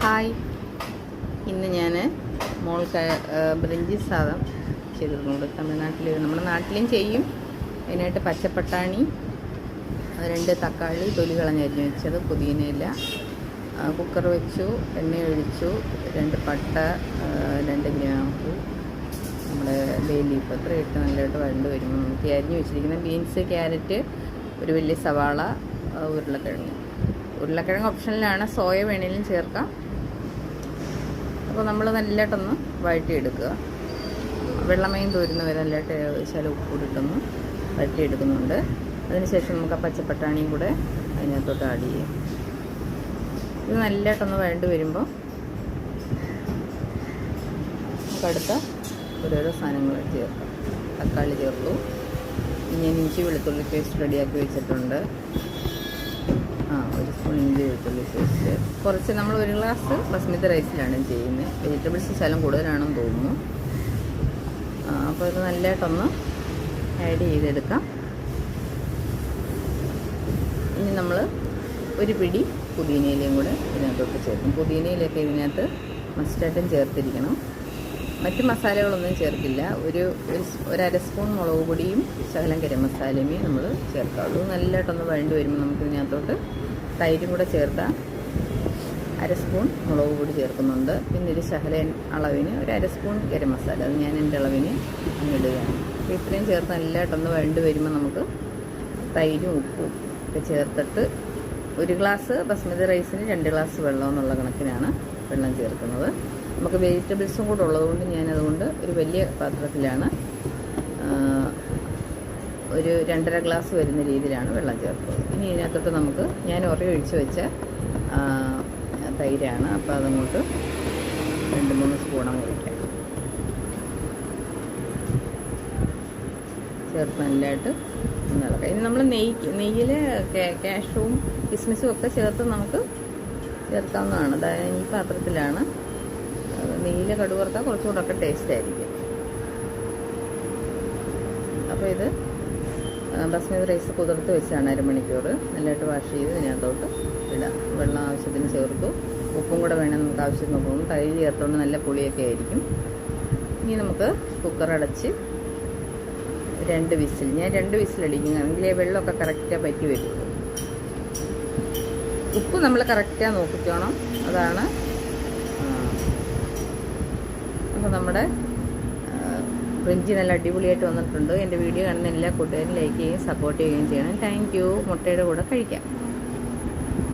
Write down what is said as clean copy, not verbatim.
Hi, ഇന്ന് ഞാൻ മോൾക്ക് ബ്രിഞ്ചി സാദം ചെയ്തിട്ടുണ്ട്. തമിഴ്നാട്ടിൽ നമ്മുടെ നാട്ടിലും ചെയ്യും. അതിനായിട്ട് പച്ചപ്പട്ടാണി, 2 തക്കാളി തൊലി കളഞ്ഞരിഞ്ഞ് വെച്ചത്, പുതിനയില, കുക്കർ വെച്ചു, എണ്ണ ഒഴിച്ചു, 2 പട്ട, 2 ഗ്രാമ്പൂ, നമ്മുടെ ബേ ലീഫ് അത്ര ഇട്ട് നല്ലതായിട്ട് വരണ്ട് വരുമ്പോൾ നമുക്ക് അരിഞ്ഞ് വെച്ചിരിക്കുന്ന ബീൻസ്, ക്യാരറ്റ്, ഒരു വലിയ സവാള, ഉരുളക്കിഴങ്ങ് ഓപ്ഷനിലാണ്, സോയ വേണേലും ചേർക്കാം. അപ്പോൾ നമ്മൾ നല്ലതായിട്ടൊന്ന് വഴറ്റിയെടുക്കുക. വെള്ളമയം തോരുന്ന വരെ നല്ലതായിട്ട് ശകലം ഉപ്പിട്ടൊന്ന് വഴറ്റിയെടുക്കുന്നുണ്ട്. അതിനുശേഷം നമുക്ക് ആ പച്ചപ്പട്ടാണിയും കൂടെ അതിനകത്തോട്ട് ആഡ് ചെയ്യാം. ഇത് നല്ലതായിട്ടൊന്ന് വഴണ്ട് വരുമ്പോൾ നമുക്ക് അടുത്ത ഓരോരോ സാധനങ്ങൾ ചേർക്കാം. തക്കാളി ചേർത്തു. ഞാൻ ഇഞ്ചി വെളുത്തുള്ളി പേസ്റ്റ് റെഡിയാക്കി വെച്ചിട്ടുണ്ട്. 1 സ്പൂൺ ഇഞ്ചി വെളുത്തുള്ളി പേസ്റ്റ്. കുറച്ച് നമ്മൾ 1 ഗ്ലാസ് ബസ്മതി റൈസിലാണ് ചെയ്യുന്നത്. വെജിറ്റബിൾസ് ശകലം കൂടുതലാണെന്ന് തോന്നുന്നു. അപ്പോൾ ഇത് നല്ലതായിട്ടൊന്ന് ആഡ് ചെയ്തെടുക്കാം. ഇനി നമ്മൾ ഒരു പിടി പുതിനയിലയും കൂടെ ഇതിനകത്തോട്ട് ചേർക്കും. പുതിനയിലൊക്കെ ഇതിനകത്ത് മസ്റ്റായിട്ടും ചേർത്തിരിക്കണം. മറ്റ് മസാലകളൊന്നും ചേർക്കില്ല. ഒരു 1/2 സ്പൂൺ മുളക് പൊടിയും ശകലം ഗരം മസാലയുമേ നമ്മൾ ചേർക്കാവുള്ളൂ. നല്ലതായിട്ടൊന്ന് വഴണ്ട് വരുമ്പോൾ നമുക്ക് ഇതിനകത്തോട്ട് തൈരും കൂടെ ചേർത്താൽ 1/2 സ്പൂൺ മുളക് പൊടി ചേർക്കുന്നുണ്ട്. പിന്നെ ഒരു ശകലം അളവിന് 1/2 സ്പൂൺ ഗരം മസാല, അത് ഞാൻ എൻ്റെ അളവിന് ഇടുകയാണ്. അപ്പോൾ ഇത്രയും ചേർത്ത് നല്ലതായിട്ടൊന്ന് വഴണ്ട് വരുമ്പോൾ നമുക്ക് തൈരും ഉപ്പും ഒക്കെ ചേർത്തിട്ട് 1 ഗ്ലാസ് ബസ്മതി റൈസിന് 2 ഗ്ലാസ് വെള്ളം എന്നുള്ള കണക്കിനാണ് വെള്ളം ചേർക്കുന്നത്. നമുക്ക് വെജിറ്റബിൾസും കൂടെ ഉള്ളതുകൊണ്ട് ഞാനതുകൊണ്ട് ഒരു വലിയ പാത്രത്തിലാണ് ഒരു 2.5 ഗ്ലാസ് വരുന്ന രീതിയിലാണ് വെള്ളം ചേർത്തത്. ഇനി ഇതിനകത്തോട്ട് നമുക്ക് ഞാൻ ഒഴിച്ച് വെച്ച തൈരാണ്. അപ്പോൾ അതങ്ങോട്ട് 2-3 സ്പൂണം ഒഴിക്കാം. ചേർത്ത് നല്ലതായിട്ട് ഇളക്കാം. ഇനി നമ്മൾ നെയ്യിൽ കാഷ്യൂവും കിസ്മിസും ഒക്കെ ചേർത്ത് നമുക്ക് ചേർക്കാവുന്നതാണ്. അതായത് ഈ പാത്രത്തിലാണ്. നെയ്യിൽ കടുക് വറുത്താൽ കുറച്ചുകൂടെ ഒക്കെ ടേസ്റ്റ് ആയിരിക്കും. അപ്പോൾ ഇത് ബസ്മതി റൈസ് കുതിർത്ത് വെച്ചാണ് 1/2 മണിക്കൂർ നല്ലതായിട്ട് വാഷ് ചെയ്ത് ഇതിനകത്തോട്ട് ഇടാം. വെള്ളം ആവശ്യത്തിന് ചേർത്തു. ഉപ്പും കൂടെ വേണം നമുക്ക് ആവശ്യത്തിന് ഉപ്പും. തൈര് ചേർത്തുകൊണ്ട് നല്ല പുളിയൊക്കെ ആയിരിക്കും. ഇനി നമുക്ക് കുക്കർ അടച്ച് 2 വിസിൽ, ഞാൻ 2 വിസിൽ അടിക്കുകയാണെങ്കിൽ വെള്ളമൊക്കെ കറക്റ്റാണ് പറ്റി വരുള്ളൂ. ഉപ്പ് നമ്മൾ കറക്റ്റാണ് നോക്കിക്കോണം. അതാണ്. അപ്പോൾ നമ്മുടെ ബ്രിഞ്ചി നല്ല അടിപൊളിയായിട്ട് വന്നിട്ടുണ്ട്. എൻ്റെ വീഡിയോ കാണുന്ന എല്ലാ കൂട്ടുകാരും ലൈക്ക് ചെയ്യുകയും സപ്പോർട്ട് ചെയ്യുകയും ചെയ്യണം. Thank you. മുട്ടയുടെ കൂടെ കഴിക്കാം.